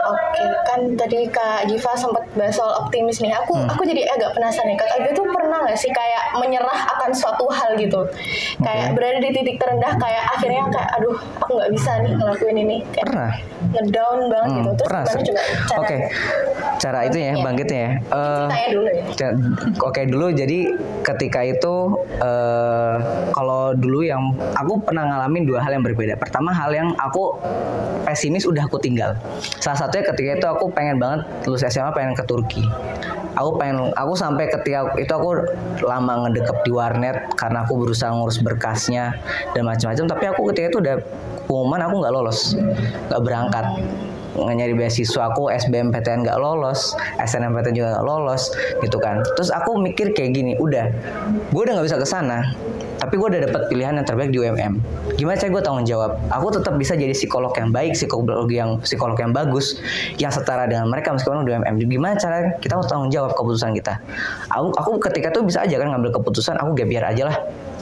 [SPEAKER 1] Oke, kan tadi Kak Giva sempat bahas soal optimis nih. Aku jadi agak penasaran nih. Kak Giva tuh pernah nggak sih kayak menyerah akan suatu hal gitu? Kayak berada di titik terendah, kayak akhirnya kayak aduh aku nggak bisa nih ngelakuin ini. Kayak
[SPEAKER 2] pernah.
[SPEAKER 1] Ngedown banget gitu. Terus
[SPEAKER 2] Pernah.
[SPEAKER 1] gimana coba cara?
[SPEAKER 2] Oke. Cara itu ya, bangkitnya ya.
[SPEAKER 1] Ceritanya dulu ya.
[SPEAKER 2] Oke, dulu jadi ketika itu kalau dulu yang aku pernah ngalamin dua hal yang berbeda. Pertama, hal yang aku pesimis udah aku tinggal. Salah satunya ketika itu aku pengen banget lulus SMA, pengen ke Turki. Aku sampai ketika itu aku lama ngedekep di warnet karena aku berusaha ngurus berkasnya dan macam-macam. Tapi aku ketika itu udah pengumuman, aku nggak lolos, nggak berangkat. Nyari beasiswa, aku SBMPTN nggak lolos, SNMPTN juga nggak lolos gitu kan. Terus aku mikir kayak gini, gue udah nggak bisa kesana, tapi gue udah dapat pilihan yang terbaik di UMM. Gimana cara gue tanggung jawab? Aku tetap bisa jadi psikolog yang baik, psikolog yang bagus, yang setara dengan mereka meskipun di UMM. Gimana cara kita tanggung jawab keputusan kita? Aku ketika itu bisa aja kan ngambil keputusan, aku gap year aja lah,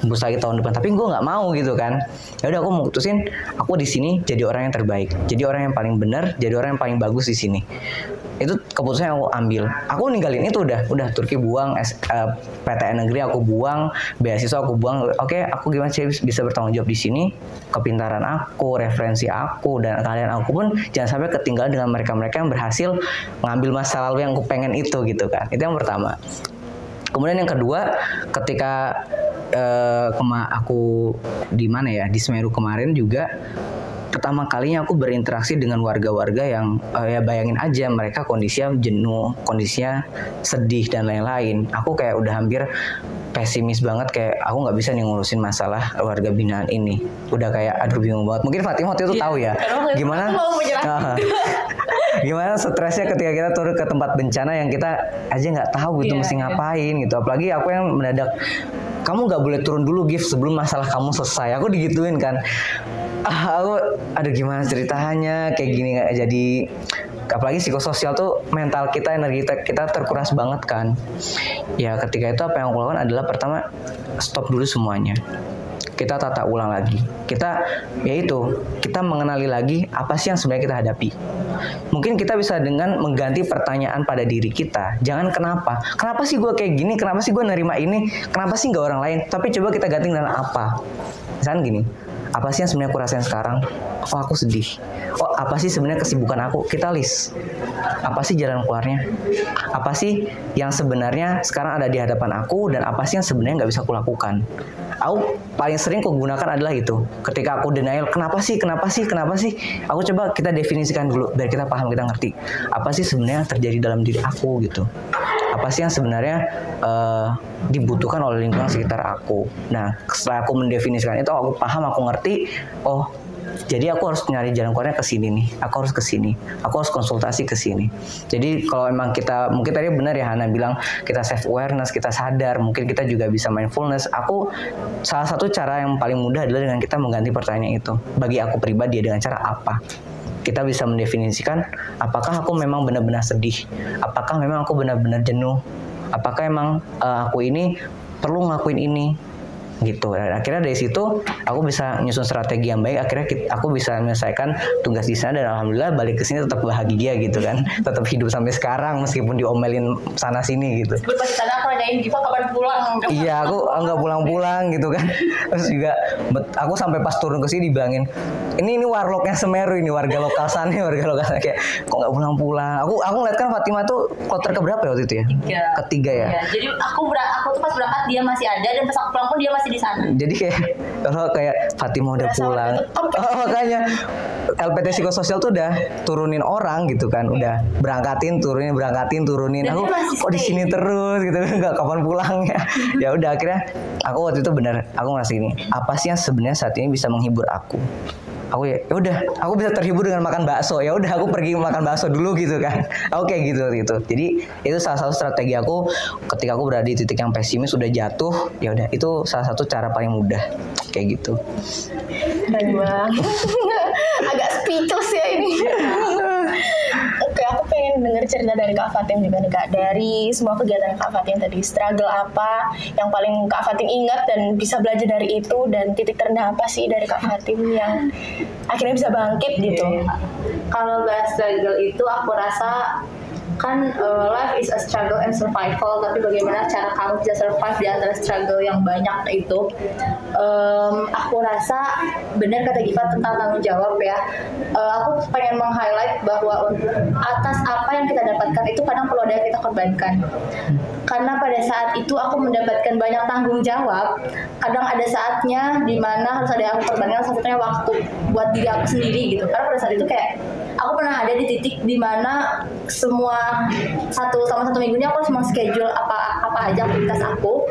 [SPEAKER 2] bus lagi tahun depan. Tapi gue nggak mau gitu kan. Ya udah, aku mutusin aku di sini jadi orang yang terbaik, jadi orang yang paling benar, jadi orang yang paling bagus di sini. Itu keputusan yang aku ambil. Aku ninggalin itu udah Turki buang, PTN negeri aku buang, beasiswa aku buang. Oke, aku gimana sih bisa bertanggung jawab di sini? Kepintaran aku, referensi aku, dan kalian aku pun jangan sampai ketinggalan dengan mereka-mereka yang berhasil ngambil masa lalu yang aku pengen itu gitu kan. Itu yang pertama. Kemudian yang kedua, ketika aku di mana ya, di Semeru kemarin juga, pertama kalinya aku berinteraksi dengan warga-warga yang ya bayangin aja, mereka kondisinya jenuh, kondisinya sedih dan lain-lain. Aku kayak udah hampir pesimis banget, kayak aku nggak bisa nih ngurusin masalah warga binaan ini. Udah kayak aduh bingung banget. Mungkin Fatimah waktu itu tahu ya gimana stresnya ketika kita turun ke tempat bencana yang kita aja nggak tahu gitu mesti ngapain gitu. Apalagi aku yang mendadak, kamu nggak boleh turun dulu Gif sebelum masalah kamu selesai. Aku digituin kan. Aku aduh gimana ceritanya kayak gini, nggak jadi. Apalagi psikososial tuh mental kita, energi kita terkuras banget kan. Ya ketika itu apa yang aku lakukan adalah pertama, stop dulu semuanya. Kita tata ulang lagi. Kita mengenali lagi apa sih yang sebenarnya kita hadapi. Mungkin kita bisa dengan mengganti pertanyaan pada diri kita. Jangan kenapa sih gue kayak gini, kenapa sih gue nerima ini, kenapa sih nggak orang lain. Tapi coba kita ganti dengan apa. Misalnya gini, apa sih yang sebenarnya aku rasain sekarang? Oh aku sedih. Oh apa sih sebenarnya kesibukan aku? Kita list. Apa sih jalan keluarnya? Apa sih yang sebenarnya sekarang ada di hadapan aku, dan apa sih yang sebenarnya nggak bisa aku lakukan? Aku paling sering aku gunakan adalah itu. Ketika aku denial, kenapa sih? Aku coba kita definisikan dulu biar kita paham, kita ngerti. Apa sih sebenarnya yang terjadi dalam diri aku gitu? Apa sih yang sebenarnya dibutuhkan oleh lingkungan sekitar aku? Nah, setelah aku mendefinisikan itu, aku paham, aku ngerti. Oh, Jadi aku harus nyari jalan keluarnya ke sini nih. Aku harus ke sini. Aku harus konsultasi ke sini. Jadi kalau emang kita, mungkin tadi benar ya Hana bilang kita self awareness, kita sadar, mungkin kita juga bisa mindfulness. Aku salah satu cara yang paling mudah adalah dengan kita mengganti pertanyaan itu. Bagi aku pribadi dengan cara apa? Kita bisa mendefinisikan apakah aku memang benar-benar sedih, apakah memang aku benar-benar jenuh, apakah emang aku ini perlu ngelakuin ini gitu. Dan akhirnya dari situ aku bisa nyusun strategi yang baik, akhirnya aku bisa menyelesaikan tugas di sana dan alhamdulillah balik ke sini tetap bahagia gitu kan, tetap hidup sampai sekarang meskipun diomelin sana sini gitu.
[SPEAKER 3] Pas di sana aku nanyain Giva kapan pulang.
[SPEAKER 2] Iya, aku nggak pulang-pulang gitu kan. Terus juga aku sampai pas turun ke sini dibilangin ini warlocknya Semeru, ini warga lokal sana kayak kok nggak pulang-pulang. Aku ngeliat kan Fatima tuh kloter keberapa ya waktu itu ya? Ketiga ya.
[SPEAKER 3] Iya, jadi aku tuh pas berangkat dia masih ada dan pas aku pulang pun dia masih di sana.
[SPEAKER 2] Jadi kalau kayak Fatima udah pulang, makanya LPT psikososial tuh udah turunin orang gitu kan, udah berangkatin turunin.
[SPEAKER 3] Dan
[SPEAKER 2] aku kok di sini terus gitu, nggak kapan pulangnya. Ya udah akhirnya aku waktu itu benar, aku ngerasa gini, apa sih yang sebenarnya saat ini bisa menghibur aku? Aku ya udah, aku bisa terhibur dengan makan bakso. Ya udah, aku pergi makan bakso dulu gitu kan. Aku kayak gitu. Jadi itu salah satu strategi aku ketika aku berada di titik yang pesimis, udah jatuh. Ya udah, itu salah satu cara paling mudah kayak gitu.
[SPEAKER 1] Keren banget. Agak speechless ya ini. Oke, aku pengen denger cerita dari Kak Fatim juga nih Kak. Dari semua kegiatan Kak Fatim tadi, struggle apa yang paling Kak Fatim ingat dan bisa belajar dari itu, dan titik terendah apa sih dari Kak Fatim yang akhirnya bisa bangkit gitu?
[SPEAKER 3] Kalau bahas struggle itu aku rasa kan life is a struggle and survival, tapi bagaimana cara kamu bisa survive di antara struggle yang banyak itu. Aku rasa benar kata Giva tentang tanggung jawab ya. Aku pengen meng-highlight bahwa atas apa yang kita dapatkan itu kadang perlu ada yang kita korbankan. Karena pada saat itu aku mendapatkan banyak tanggung jawab, kadang ada saatnya di mana harus ada yang aku korbankan, satunya waktu buat diri aku sendiri gitu. Karena pada saat itu kayak aku pernah ada di titik di mana semua satu minggunya aku harus schedule apa aja aktivitas aku.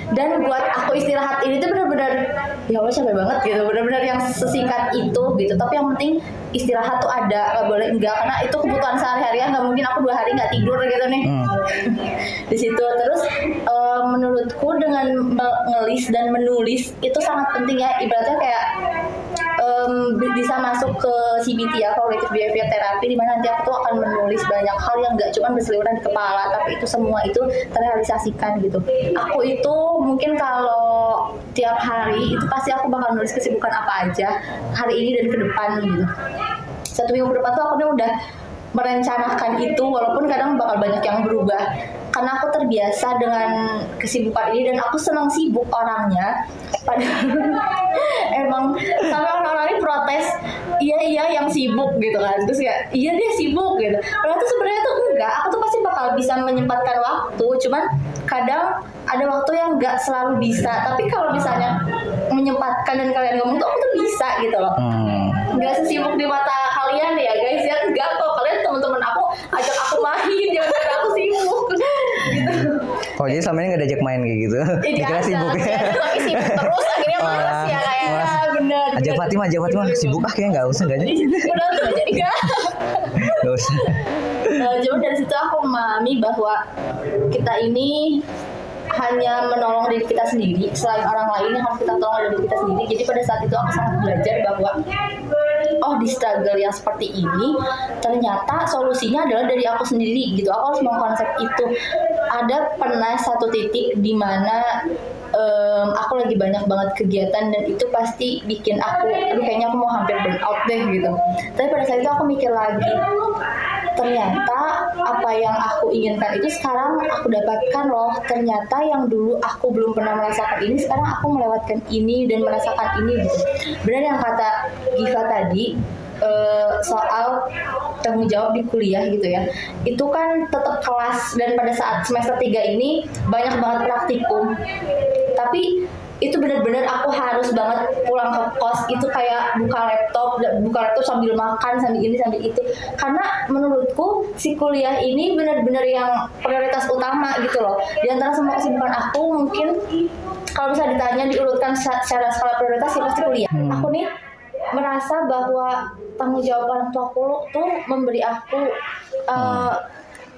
[SPEAKER 3] Dan buat aku istirahat ini tuh benar-benar ya Allah capek banget gitu, benar-benar yang sesingkat itu gitu. Tapi yang penting istirahat tuh ada, nggak boleh enggak, karena itu kebutuhan sehari-harian. Nggak mungkin aku 2 hari nggak tidur gitu nih. Di situ terus menurutku dengan ngelis dan menulis itu sangat penting ya. Ibaratnya kayak bisa masuk ke CBT ya, Cognitive Behavior Therapy, di mana nanti aku tuh akan menulis banyak hal yang nggak cuma berseliweran di kepala, tapi itu semua itu terrealisasikan gitu. Aku itu mungkin kalau tiap hari itu pasti aku bakal nulis kesibukan apa aja hari ini dan ke depan gitu. 1 minggu ke depan tuh aku udah merencanakan itu, walaupun kadang bakal banyak yang berubah karena aku terbiasa dengan kesibukan ini dan aku senang sibuk orangnya. Padahal emang sampai orang-orang ini protes, iya yang sibuk gitu kan, terus kayak iya dia sibuk gitu. Padahal tuh sebenarnya tuh enggak, aku tuh pasti bakal bisa menyempatkan waktu, cuman kadang ada waktu yang nggak selalu bisa. Tapi kalau misalnya menyempatkan dan kalian ngomong tuh aku tuh bisa gitu loh. Nggak sesibuk di mata kalian ya guys ya, enggak kok, kalian teman-teman aku ajak aku main, jangan aku sibuk gitu.
[SPEAKER 2] Oh jadi selama ini nggak diajak main kayak gitu? Dikira sibuk ya?
[SPEAKER 1] Tapi sibuk terus akhirnya malas ya kayaknya. Bener.
[SPEAKER 2] Ajak Fatima sibuk kayaknya nggak usah nggak jadi.
[SPEAKER 1] Udah tuh jadi
[SPEAKER 2] nggak usah.
[SPEAKER 3] Cuma dari situ aku memahami bahwa kita ini hanya menolong diri kita sendiri, selain orang lain yang harus kita tolong adalah diri kita sendiri. Jadi pada saat itu aku sangat belajar bahwa di struggle yang seperti ini ternyata solusinya adalah dari aku sendiri gitu. Aku harus mengkonsep itu. Ada pernah satu titik di mana aku lagi banyak banget kegiatan dan itu pasti bikin aku kayaknya aku mau hampir burn out deh gitu. Tapi pada saat itu aku mikir lagi, ternyata apa yang aku inginkan itu sekarang aku dapatkan loh. Ternyata yang dulu aku belum pernah merasakan ini, sekarang aku melewatkan ini dan merasakan ini gitu. Benar yang kata Giva tadi, soal tanggung jawab di kuliah gitu ya, itu kan tetap kelas, dan pada saat semester 3 ini banyak banget praktikum, tapi itu benar-benar aku harus banget pulang ke kos itu kayak buka laptop sambil makan, sambil ini sambil itu, karena menurutku si kuliah ini benar-benar yang prioritas utama gitu loh. Di antara semua kesibukan aku, mungkin kalau bisa ditanya diurutkan secara skala prioritas ya pasti kuliah. Aku nih merasa bahwa tanggung jawab orang tua aku tuh memberi aku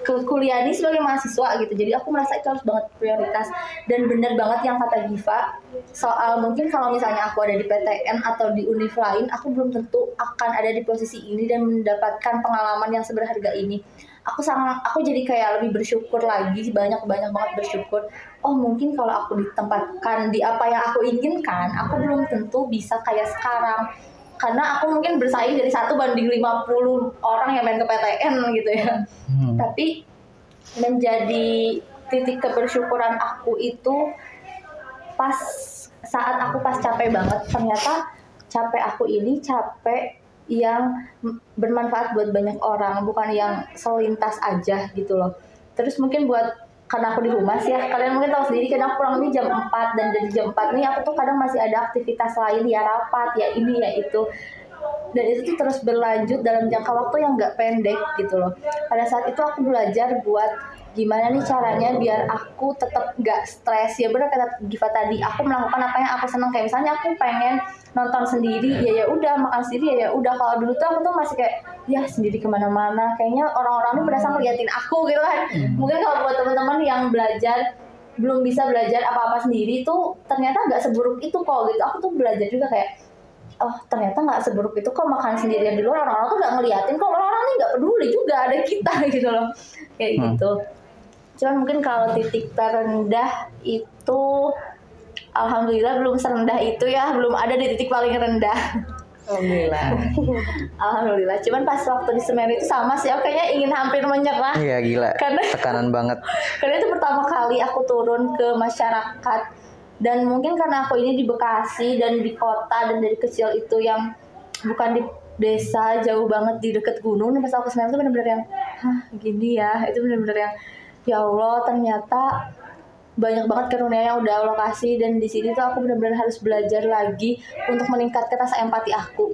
[SPEAKER 3] ke kuliah ini sebagai mahasiswa gitu. Jadi aku merasa itu harus banget prioritas. Dan benar banget yang kata Giva soal mungkin kalau misalnya aku ada di PTN atau di univ lain, aku belum tentu akan ada di posisi ini dan mendapatkan pengalaman yang seberharga ini. Aku jadi kayak lebih bersyukur lagi, banyak banget bersyukur. Oh mungkin kalau aku ditempatkan di apa yang aku inginkan, aku belum tentu bisa kayak sekarang. Karena aku mungkin bersaing dari 1 banding 50 orang yang main ke PTN gitu ya. Tapi menjadi titik kebersyukuran aku itu pas saat aku capek banget. Ternyata capek aku ini capek yang bermanfaat buat banyak orang, bukan yang selintas aja gitu loh. Terus mungkin karena aku di humas ya, kalian mungkin tahu sendiri kan aku pulang ini jam 4 dan dari jam 4 nih aku tuh kadang masih ada aktivitas lain ya, rapat ya ini ya itu, dan itu tuh terus berlanjut dalam jangka waktu yang nggak pendek gitu loh. Pada saat itu aku belajar buat gimana nih caranya biar aku tetap nggak stres. Ya benar kata Giva tadi, aku melakukan apa yang aku senang. Kayak misalnya aku pengen nonton sendiri, ya udah, makan sendiri, ya udah. Kalau dulu tuh aku tuh masih kayak ya sendiri kemana-mana, kayaknya orang-orang tuh berasa ngeliatin aku gitu kan. Mungkin kalau buat teman-teman yang belum bisa belajar apa-apa sendiri tuh ternyata nggak seburuk itu kok gitu. Aku tuh belajar juga kayak oh ternyata nggak seburuk itu kok makan sendirian di luar, orang-orang tuh nggak ngeliatin kok, orang-orang nih nggak peduli juga ada kita gitu loh, kayak gitu. Cuman mungkin kalau titik terendah itu alhamdulillah belum serendah itu ya, belum ada di titik paling rendah. Alhamdulillah. Cuman pas waktu di Semeru itu sama sih, aku kayaknya ingin hampir menyerah.
[SPEAKER 2] Iya gila.
[SPEAKER 3] Karena
[SPEAKER 2] tekanan banget.
[SPEAKER 3] Karena itu pertama kali aku turun ke masyarakat, dan mungkin karena aku ini di Bekasi dan di kota dan dari kecil itu yang bukan di desa jauh banget di deket gunung. Pas aku Semeru itu benar-benar yang gini ya. Itu benar-benar yang ya Allah, ternyata banyak banget karunia yang udah Allah kasih, dan di sini tuh aku benar-benar harus belajar lagi untuk meningkatkan rasa empati aku.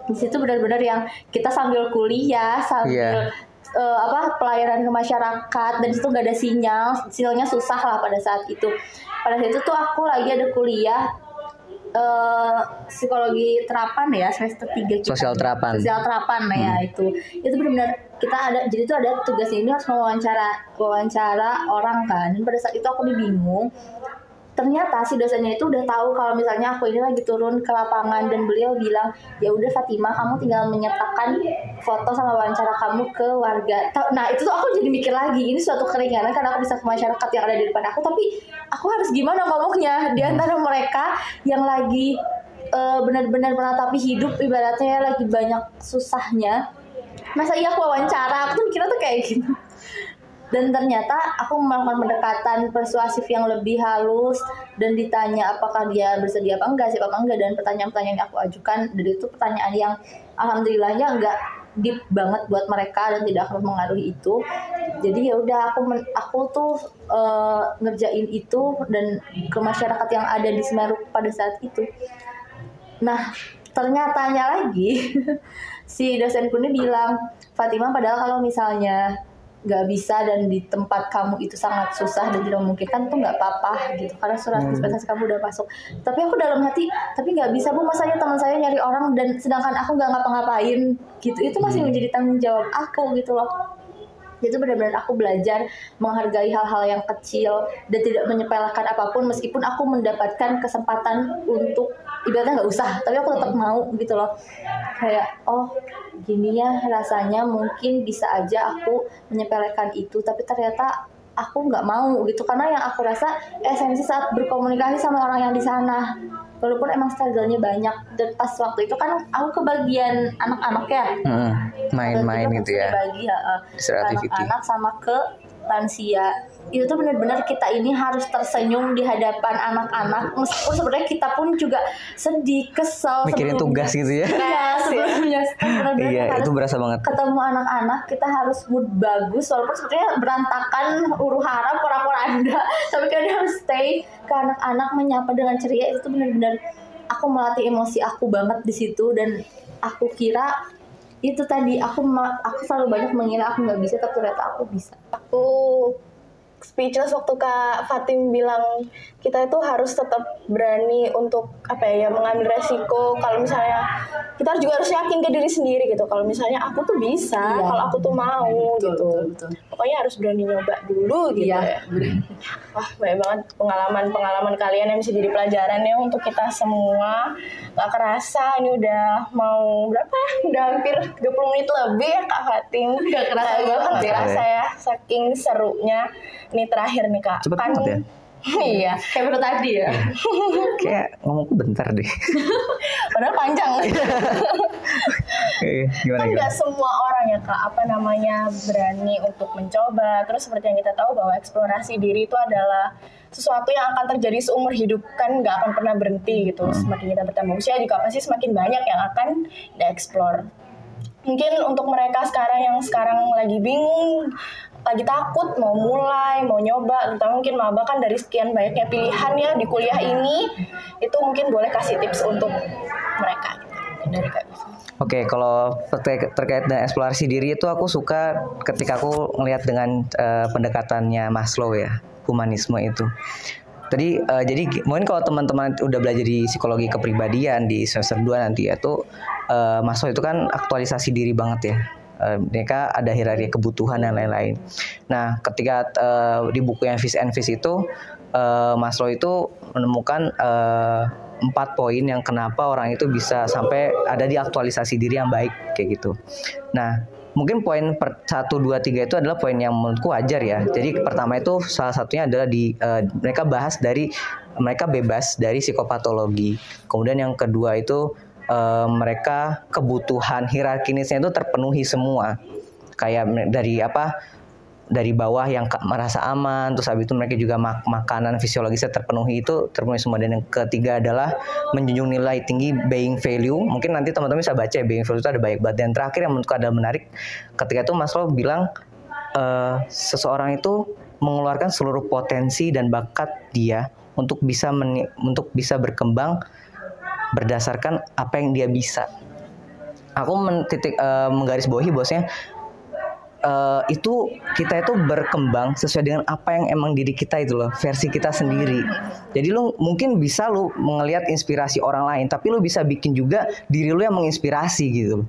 [SPEAKER 3] Di situ benar-benar yang kita sambil kuliah, sambil pelayanan ke masyarakat, dan itu nggak ada sinyalnya susah lah pada saat itu. Pada saat itu tuh aku lagi ada kuliah psikologi terapan ya, semester 3 kita.
[SPEAKER 2] Sosial terapan
[SPEAKER 3] Ya itu benar-benar kita ada, jadi tuh ada tugasnya ini harus wawancara orang kan. Dan pada saat itu aku bingung. Ternyata si dosennya itu udah tahu kalau misalnya aku ini lagi turun ke lapangan, dan beliau bilang ya udah Fatimah, kamu tinggal menyertakan foto sama wawancara kamu ke warga. Nah itu tuh aku jadi mikir lagi, ini suatu keringanan karena aku bisa ke masyarakat yang ada di depan aku, tapi aku harus gimana ngomongnya di antara mereka yang lagi benar-benar meratapi hidup, ibaratnya lagi banyak susahnya. Masa iya aku wawancara, aku tuh mikirnya tuh kayak gitu. Dan ternyata aku melakukan pendekatan persuasif yang lebih halus, dan ditanya apakah dia bersedia apa enggak, siapa apa enggak, dan pertanyaan-pertanyaan yang aku ajukan, dan itu pertanyaan yang alhamdulillahnya enggak deep banget buat mereka dan tidak akan mempengaruhi itu. Jadi ya udah aku tuh ngerjain itu dan ke masyarakat yang ada di Semeru pada saat itu. Nah ternyatanya lagi si dosenku ini bilang, Fatimah, padahal kalau misalnya nggak bisa dan di tempat kamu itu sangat susah dan tidak memungkinkan tuh nggak apa-apa gitu, karena surat dispensasi kamu udah masuk. Tapi aku dalam hati, tapi nggak bisa Bu, masanya teman saya nyari orang dan sedangkan aku nggak ngapa-ngapain gitu. Itu masih menjadi tanggung jawab aku gitu loh. Itu benar-benar aku belajar menghargai hal-hal yang kecil dan tidak menyepelekan apapun, meskipun aku mendapatkan kesempatan untuk ibaratnya nggak usah, tapi aku tetap mau gitu loh. Kayak oh gini ya rasanya, mungkin bisa aja aku menyepelekan itu, tapi ternyata aku nggak mau gitu, karena yang aku rasa esensi saat berkomunikasi sama orang yang di sana, walaupun emang struggle-nya banyak. Dan pas waktu itu kan aku kebagian anak-anak ya,
[SPEAKER 2] main-main gitu ya,
[SPEAKER 3] bagi
[SPEAKER 2] activity
[SPEAKER 3] anak-anak sama ke lansia. Itu tuh benar-benar kita ini harus tersenyum di hadapan anak-anak, meskipun sebenarnya kita pun juga sedih, kesel,
[SPEAKER 2] mikirin tugas gitu ya.
[SPEAKER 3] Iya, sebelumnya
[SPEAKER 2] iya, itu berasa banget.
[SPEAKER 3] Ketemu anak-anak kita harus mood bagus, walaupun sebenarnya berantakan, huru hara, pura-poranda, tapi kan harus stay ke anak-anak, menyapa dengan ceria. Itu benar-benar aku melatih emosi aku banget di situ. Dan aku kira itu tadi, aku selalu banyak mengira aku nggak bisa, tapi ternyata aku bisa.
[SPEAKER 1] Aku speechless waktu Kak Fatim bilang kita itu harus tetap berani untuk mengambil resiko. Kalau misalnya kita juga harus yakin ke diri sendiri gitu. Kalau misalnya aku tuh bisa, kalau aku tuh mau gitu.
[SPEAKER 3] Betul.
[SPEAKER 1] Pokoknya harus berani nyoba dulu gitu ya. Wah, banyak banget pengalaman kalian yang bisa jadi pelajaran ya untuk kita semua. Gak kerasa ini udah mau berapa ya? Udah hampir 30 menit lebih ya Kak Fatim. Gak kerasa banget dirasa ya, saking serunya. Ini terakhir nih Kak.
[SPEAKER 2] Cepet banget ya.
[SPEAKER 1] Iya,
[SPEAKER 3] Kayak baru tadi ya.
[SPEAKER 2] Kayak ngomongku bentar deh.
[SPEAKER 1] padahal panjang.
[SPEAKER 2] Gimana?
[SPEAKER 1] Kan nggak semua orang ya Kak, berani untuk mencoba. Terus seperti yang kita tahu bahwa eksplorasi diri itu adalah sesuatu yang akan terjadi seumur hidup, kan nggak akan pernah berhenti gitu. Semakin kita bertambah usia juga pasti semakin banyak yang akan dieksplor. Mungkin untuk mereka yang sekarang lagi bingung, lagi takut mau mulai, mau nyoba, terutama mungkin maba kan dari sekian banyaknya pilihan ya di kuliah ini, itu mungkin boleh kasih tips untuk mereka gitu. Mungkin dari Kak Giva.
[SPEAKER 2] Oke, kalau terkait dengan eksplorasi diri itu aku suka ketika aku ngelihat dengan pendekatannya Maslow ya, humanisme itu. Jadi mungkin kalau teman-teman udah belajar di psikologi kepribadian di semester 2 nanti ya tuh Maslow itu kan aktualisasi diri banget ya. Mereka ada hierarki kebutuhan dan lain-lain. Nah, ketika di buku yang Fish and Fish itu Maslow itu menemukan 4 poin yang kenapa orang itu bisa sampai ada di aktualisasi diri yang baik kayak gitu. Nah, mungkin poin 1, 2, 3 itu adalah poin yang menurutku wajar ya. Jadi pertama itu salah satunya adalah mereka bebas dari psikopatologi. Kemudian yang kedua itu mereka kebutuhan hierarkisnya itu terpenuhi semua. Kayak dari bawah yang merasa aman, terus habis itu mereka juga makanan fisiologisnya terpenuhi semua. Dan yang ketiga adalah menjunjung nilai tinggi being value. Mungkin nanti teman-teman bisa baca ya, being value itu ada banyak banget. Dan terakhir yang menurutku adalah menarik, ketika itu Maslow bilang seseorang itu mengeluarkan seluruh potensi dan bakat dia untuk bisa berkembang berdasarkan apa yang dia bisa. Aku menggarisbawahi bosnya kita itu berkembang sesuai dengan apa yang emang diri kita itu loh, versi kita sendiri. Jadi lu mungkin bisa lu melihat inspirasi orang lain, tapi lu bisa bikin juga diri lu yang menginspirasi gitu.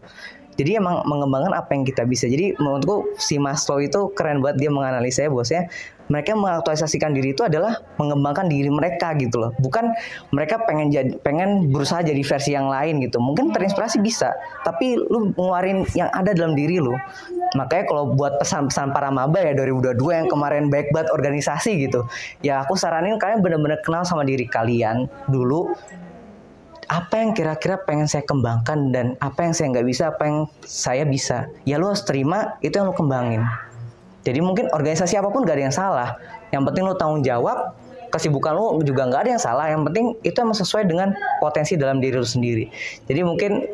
[SPEAKER 2] Jadi emang mengembangkan apa yang kita bisa. Jadi menurutku si Maslow itu keren banget, dia menganalisa ya bosnya. Mereka mengaktualisasikan diri itu adalah mengembangkan diri mereka gitu loh. Bukan mereka pengen berusaha jadi versi yang lain gitu. Mungkin terinspirasi bisa, tapi lu ngeluarin yang ada dalam diri lu. Makanya kalau buat pesan-pesan para maba ya 2022 yang kemarin baik banget organisasi gitu. Ya aku saranin kalian benar-benar kenal sama diri kalian dulu. Apa yang kira-kira pengen saya kembangkan dan apa yang saya nggak bisa, apa yang saya bisa. Ya lo harus terima itu yang lo kembangin. Jadi mungkin organisasi apapun gak ada yang salah. Yang penting lo tanggung jawab, kesibukan lo juga gak ada yang salah. Yang penting itu emang sesuai dengan potensi dalam diri lo sendiri. Jadi mungkin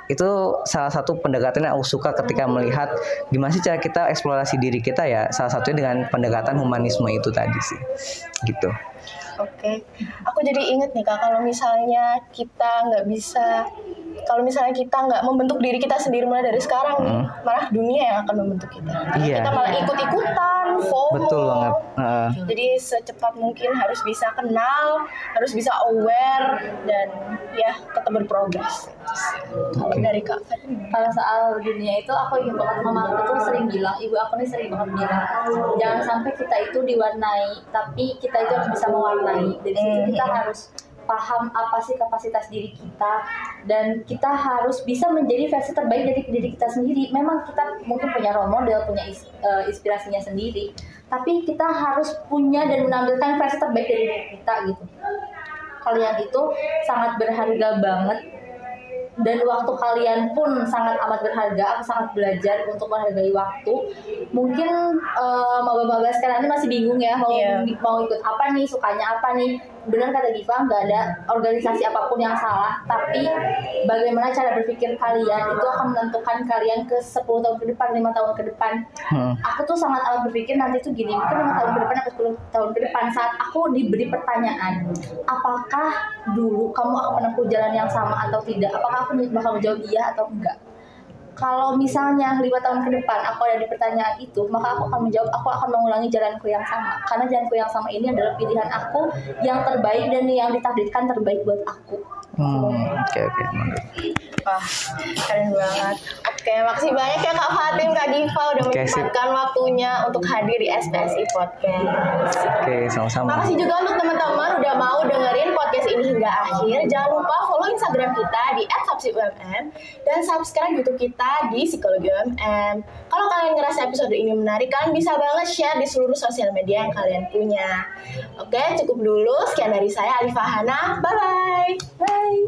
[SPEAKER 2] itu salah satu pendekatan yang aku suka ketika melihat gimana sih cara kita eksplorasi diri kita ya. Salah satunya dengan pendekatan humanisme itu tadi sih. Gitu.
[SPEAKER 1] Oke, aku jadi inget nih Kak, kalau misalnya kita nggak membentuk diri kita sendiri mulai dari sekarang nih, malah dunia yang akan membentuk kita.
[SPEAKER 2] Iya.
[SPEAKER 1] Kita malah ikut-ikutan, FOMO.
[SPEAKER 2] Betul banget.
[SPEAKER 1] Jadi secepat mungkin harus bisa kenal, harus bisa aware, dan ya tetap berprogres. Kalau dari Kak Fatim.
[SPEAKER 3] Kalau soal dunia itu aku ingat banget mama aku tuh sering bilang, ibu aku nih sering banget bilang, jangan sampai kita itu diwarnai, tapi kita itu harus bisa mewarnai. Dari situ kita harus paham apa sih kapasitas diri kita, dan kita harus bisa menjadi versi terbaik dari diri kita sendiri. Memang kita mungkin punya role model, punya inspirasinya sendiri, tapi kita harus punya dan menampilkan versi terbaik dari diri kita gitu. Kalian itu sangat berharga banget, dan waktu kalian pun sangat amat berharga. Aku sangat belajar untuk menghargai waktu. Mungkin maba-maba sekarang ini masih bingung ya mau ikut apa nih, sukanya apa nih. Benar kata Giva, nggak ada organisasi apapun yang salah, tapi bagaimana cara berpikir kalian itu akan menentukan kalian ke 10 tahun ke depan, 5 tahun ke depan. Aku tuh sangat amat berpikir nanti tuh gini, mungkin 5 tahun ke depan atau 10 tahun ke depan, saat aku diberi pertanyaan, apakah dulu kamu akan menempuh jalan yang sama atau tidak, apakah aku bakal menjawab iya atau enggak. kalau misalnya 5 tahun ke depan aku ada di pertanyaan itu, maka aku akan menjawab, aku akan mengulangi jalanku yang sama. Karena jalanku yang sama ini adalah pilihan aku yang terbaik dan yang ditakdirkan terbaik buat aku.
[SPEAKER 2] Oke.
[SPEAKER 1] Wah, keren banget. Oke, makasih banyak ya Kak Fatim, Kak Diva udah menyempatkan waktunya untuk hadir di SPSI Podcast.
[SPEAKER 2] Oke, sama-sama.
[SPEAKER 1] Makasih juga untuk teman-teman udah mau dengerin podcast ini hingga akhir. Jangan lupa follow Instagram kita di @fapsiUMM dan subscribe YouTube kita di Psikologi UMM. Kalau kalian ngerasa episode ini menarik, kalian bisa banget share di seluruh sosial media yang kalian punya. Oke, cukup dulu. Sekian dari saya, Alifah Hana. Bye-bye.
[SPEAKER 3] Bye.